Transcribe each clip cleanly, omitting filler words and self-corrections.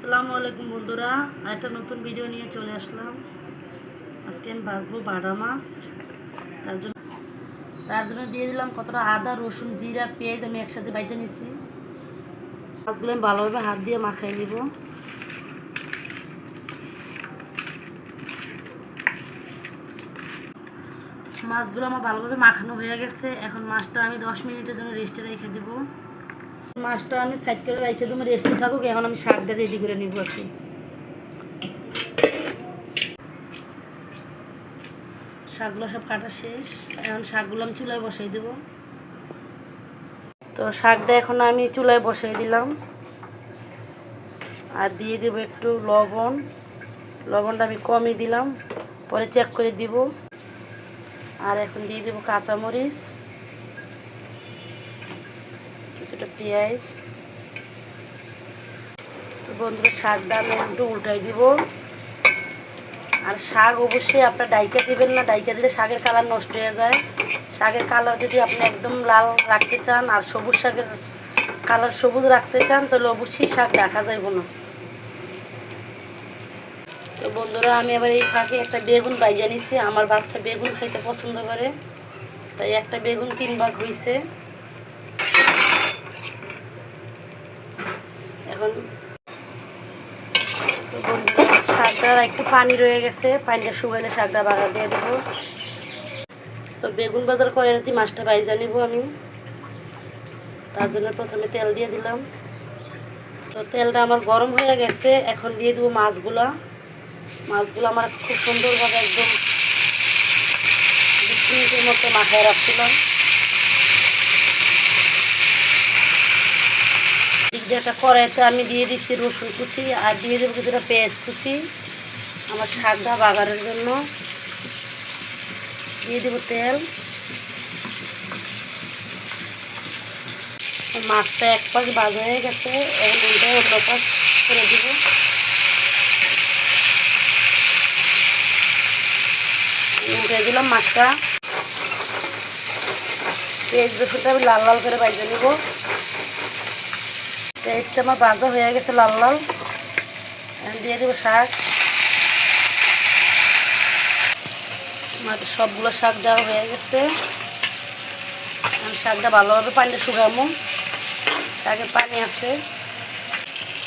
আসসালামু আলাইকুম বন্ধুরা, একটা নতুন ভিডিও নিয়ে চলে আসলাম। আজকে আমি ভাজবো বাটা মাছ। তার জন্য দিয়ে দিলাম কতটা আদা, রসুন, জিরা, পেঁয়াজ আমি একসাথে বাইটে নিছি। মাছগুলো আমি ভালোভাবে হাত দিয়ে মাখাই নিব। মাছগুলো আমার ভালোভাবে মাখানো হয়ে গেছে। এখন মাছটা আমি 10 মিনিটের জন্য রেস্টে রেখে দেব। মাছটা আমি সাইড করে রেখে দেবো, রেস্টে থাকুক। এখন আমি শাকটা রেডি করে নিব আর কি। শাকগুলো সব কাটা শেষ। এখন শাকগুলো আমি চুলায় বসাই দেব। তো শাকটা এখন আমি চুলায় বসাই দিলাম, আর দিয়ে দেব একটু লবণ। লবণটা আমি কমই দিলাম, পরে চেক করে দিব। আর এখন দিয়ে দেব কাঁচামরিচ, কিছুটা পেঁয়াজ। তো বন্ধুরা, শাকটা আমি একটু উল্টাই দিব। আর শাক অবশ্যই আপনার ডাইকা দিবেন না, ডাইকা দিলে শাকের কালার নষ্ট হয়ে যায়। শাকের কালার যদি আপনি একদম লাল রাখতে চান আর সবুজ শাকের কালার সবুজ রাখতে চান, তাহলে অবশ্যই শাক দেখা যাইব না। তো বন্ধুরা, আমি আবার এই ফাঁকে একটা বেগুন ভাইজা নিছি। আমার বাচ্চা বেগুন খাইতে পছন্দ করে, তাই একটা বেগুন 3 ভাগ হয়েছে। এখন তো বন্ধুরা, শাকটার একটু পানি রয়ে গেছে, পানিটা শুকাইলে শাকটা বাগার দিয়ে দেবো। তো বেগুন বাজার করে রাতে মাছটা ভাইজা নিব আমি। তার জন্য প্রথমে তেল দিয়ে দিলাম। তো তেলটা আমার গরম হয়ে গেছে। এখন দিয়ে দেবো মাছগুলো আমার খুব সুন্দরভাবে একদম 20 মিনিটের মতো মাখায় রাখছিলাম। একটা কড়াইতে আমি দিয়ে দিচ্ছি রসুন কুচি, আর দিয়ে দেবো কিছুটা পেঁয়াজ কুচি আমার শাকটা বাগারের জন্য। দিয়ে দেবো তেল। মাছটা এক পাশ ভাজা হয়ে গেছে, এখন উল্টে অন্য পাশ করে দেবো। উঠে দিলাম মাছটা। পেঁয়াজ রসুনটা আমি লাল লাল করে ভাজা নেব। পেঁয়াজটা আমার ভাজা হয়ে গেছে লাল লাল। দিয়ে দেবো শাক। সবগুলো শাক দেওয়া হয়ে গেছে। আমি শাকটা ভালোভাবে পানিটা শুকাবো, শাকের পানি আছে।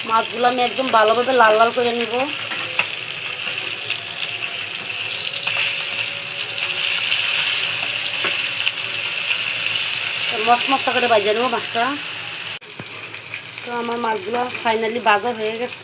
মাছগুলো আমি একদম ভালোভাবে লাল লাল করে নিব। মশমশা করে ভাজা নেব মাছটা। তো আমার মাছগুলো ফাইনালি ভাজা হয়ে গেছে।